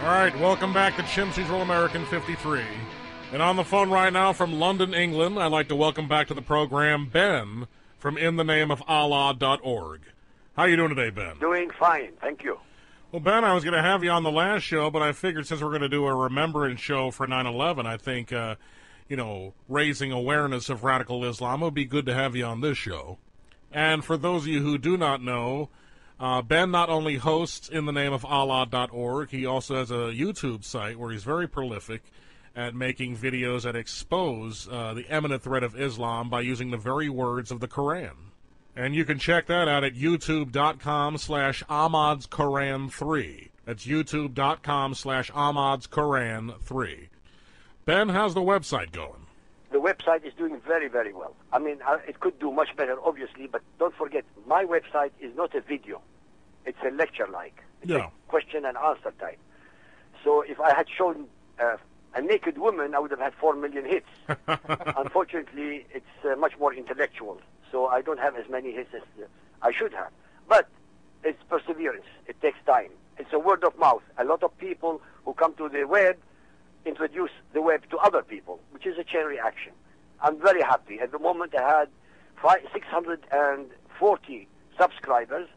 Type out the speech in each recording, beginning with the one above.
All right, welcome back to Chimpsy's All American 53. And on the phone right now from London, England, I'd like to welcome back to the program Ben from InTheNameOfAllah.org. How are you doing today, Ben? Doing fine, thank you. Well, Ben, I was going to have you on the last show, but I figured since we're going to do a remembrance show for 9/11, I think, raising awareness of radical Islam would be good to have you on this show. And for those of you who do not know, Ben not only hosts InTheNameOfAllah.org, he also has a YouTube site where he's very prolific at making videos that expose the imminent threat of Islam by using the very words of the Quran. And you can check that out at youtube.com/AhmadsQuran3. That's youtube.com/AhmadsQuran3. Ben, how's the website going? The website is doing very, very well. I mean, it could do much better, obviously, but don't forget, my website is not a video. It's a lecture-like. It's a question and answer type. So if I had shown a naked woman, I would have had 4 million hits. Unfortunately, it's much more intellectual, so I don't have as many hits as I should have. But it's perseverance. It takes time. It's a word of mouth. A lot of people who come to the web introduce the web to other people, which is a chain reaction. I'm very happy. At the moment, I had 640 subscribers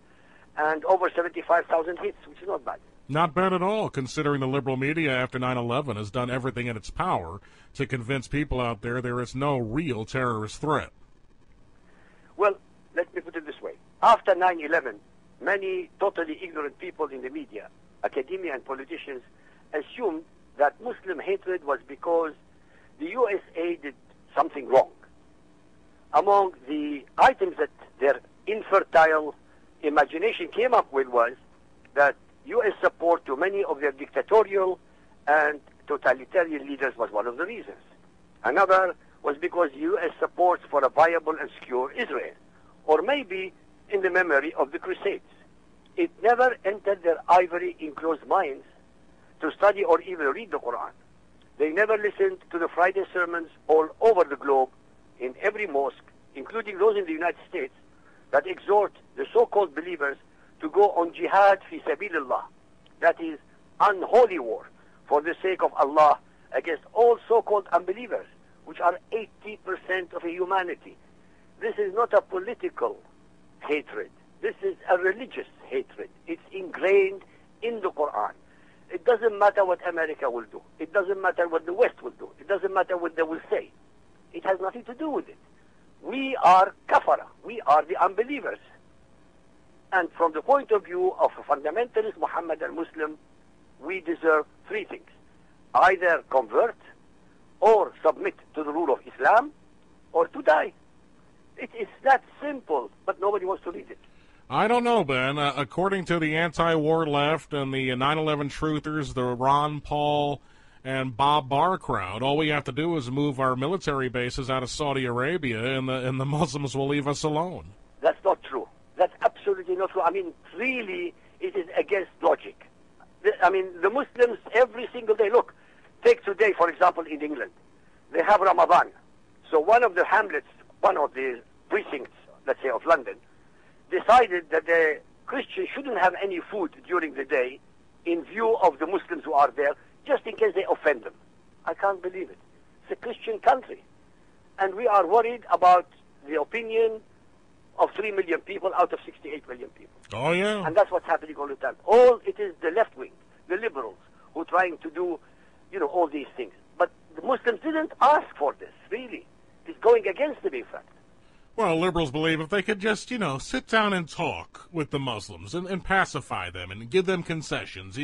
and over 75,000 hits, which is not bad. Not bad at all, considering the liberal media after 9/11 has done everything in its power to convince people out there is no real terrorist threat. Well, let me put it this way. After 9/11, many totally ignorant people in the media, academia and politicians, assumed that Muslim hatred was because the USA did something wrong. Among the items that their infertile imagination came up with was that U.S. support to many of their dictatorial and totalitarian leaders was one of the reasons. Another was because U.S. supports for a viable and secure Israel, or maybe in the memory of the Crusades. It never entered their ivory enclosed minds to study or even read the Quran. They never listened to the Friday sermons all over the globe in every mosque, including those in the United States, that exhort the so-called believers to go on jihad fi sabilillah, that is, unholy war, for the sake of Allah against all so-called unbelievers, which are 80% of humanity. This is not a political hatred. This is a religious hatred. It's ingrained in the Quran. It doesn't matter what America will do. It doesn't matter what the West will do. It doesn't matter what they will say. It has nothing to do with it. We are kafara. We are the unbelievers. And from the point of view of a fundamentalist Muhammadan Muslim, we deserve 3 things. Either convert, or submit to the rule of Islam, or to die. It is that simple, but nobody wants to read it. I don't know, Ben. According to the anti-war left and the 9/11 truthers, the Ron Paul and Bob Barr crowd, all we have to do is move our military bases out of Saudi Arabia, and the Muslims will leave us alone. That's not true. That's absolutely not true. I mean, really, it is against logic. The Muslims every single day, look, take today, for example, in England. They have Ramadan. So one of the hamlets, one of the precincts, let's say, of London, decided that the Christians shouldn't have any food during the day in view of the Muslims who are there, just in case they offend them. I can't believe it. It's a Christian country. And we are worried about the opinion of 3 million people out of 68 million people. Oh, yeah. And that's what's happening all the time. It is the left wing, the liberals, who are trying to do, all these things. But the Muslims didn't ask for this, really. It's going against them, in fact. Well, liberals believe if they could just, sit down and talk with the Muslims and pacify them and give them concessions,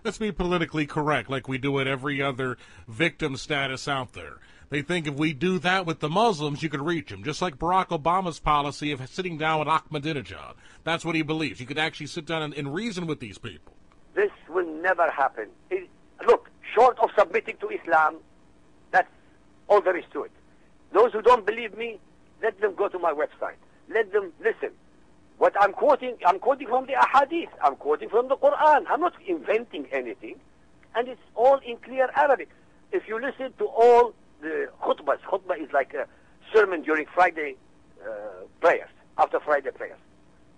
let's be politically correct like we do at every other victim status out there. They think if we do that with the Muslims, you could reach them, just like Barack Obama's policy of sitting down with Ahmadinejad. That's what he believes. You could actually sit down and reason with these people. This will never happen. Look, short of submitting to Islam, that's all there is to it. Those who don't believe me, let them go to my website. Let them listen. What I'm quoting from the Ahadith. I'm quoting from the Quran. I'm not inventing anything. And it's all in clear Arabic. If you listen to all the khutbah is like a sermon during Friday prayers, after Friday prayers.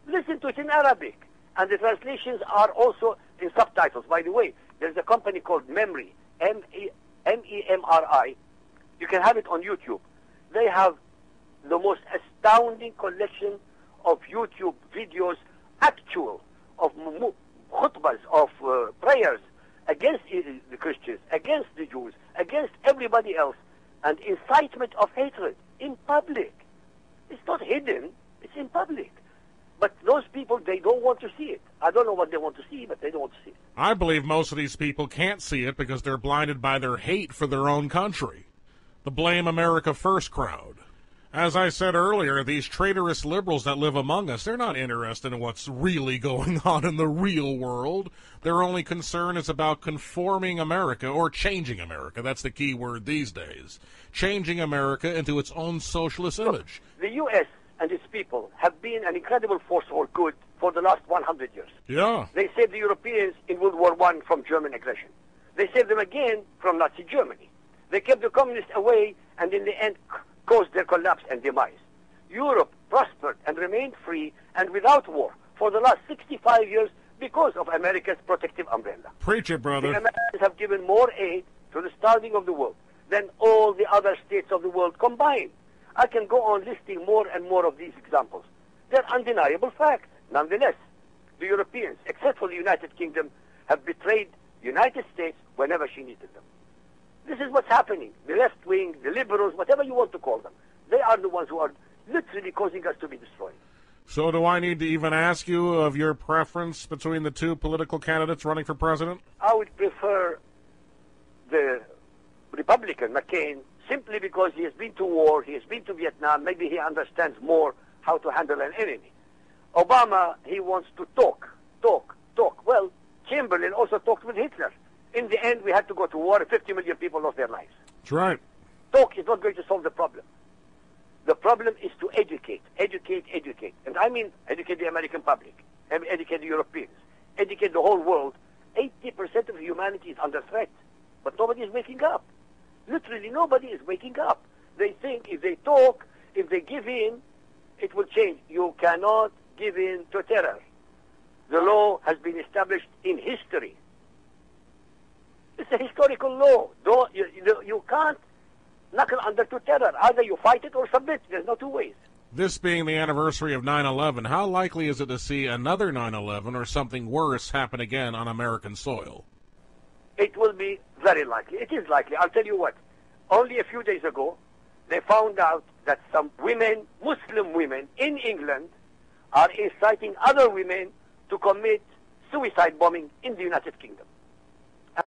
Listen to it in Arabic. And the translations are also in subtitles. By the way, There's a company called Memory, MEMRI. You can have it on YouTube. They have the most astounding collection of YouTube videos, actual, of khutbahs, of prayers against the Christians, against the Jews, against everybody else, and incitement of hatred in public. It's not hidden, it's in public. But those people, they don't want to see it. I don't know what they want to see, but they don't want to see it. I believe most of these people can't see it because they're blinded by their hate for their own country. The Blame America First crowd. As I said earlier, these traitorous liberals that live among us, they're not interested in what's really going on in the real world. Their only concern is about conforming America, or changing America. That's the key word these days. Changing America into its own socialist image. Look, the U.S. and its people have been an incredible force for good for the last 100 years. Yeah. They saved the Europeans in World War I from German aggression. They saved them again from Nazi Germany. They kept the communists away and in the end caused their collapse and demise. Europe prospered and remained free and without war for the last 65 years because of America's protective umbrella. Preach it, brother. The Americans have given more aid to the starving of the world than all the other states of the world combined. I can go on listing more and more of these examples. They're undeniable facts. Nonetheless, the Europeans, except for the United Kingdom, have betrayed the United States whenever she needed them. This is what's happening. The left wing, the liberals, whatever you want to call them, they are the ones who are literally causing us to be destroyed. So do I need to even ask you of your preference between the two political candidates running for president? I would prefer the Republican, McCain, simply because he has been to war, he has been to Vietnam, maybe he understands more how to handle an enemy. Obama, he wants to talk. Well, Chamberlain also talked with Hitler. In the end, we had to go to war, 50 million people lost their lives. That's right. Talk is not going to solve the problem. The problem is to educate. And I mean educate the American public, educate the Europeans, educate the whole world. 80% of humanity is under threat, but nobody is waking up. Literally nobody is waking up. They think if they talk, if they give in, it will change. You cannot give in to terror. The law has been established in history. It's a historical law. You can't knuckle under to terror. Either you fight it or submit. There's no two ways. This being the anniversary of 9/11, how likely is it to see another 9/11 or something worse happen again on American soil? It will be very likely. It is likely. I'll tell you what. Only a few days ago, they found out that some women, Muslim women in England, are inciting other women to commit suicide bombing in the United Kingdom.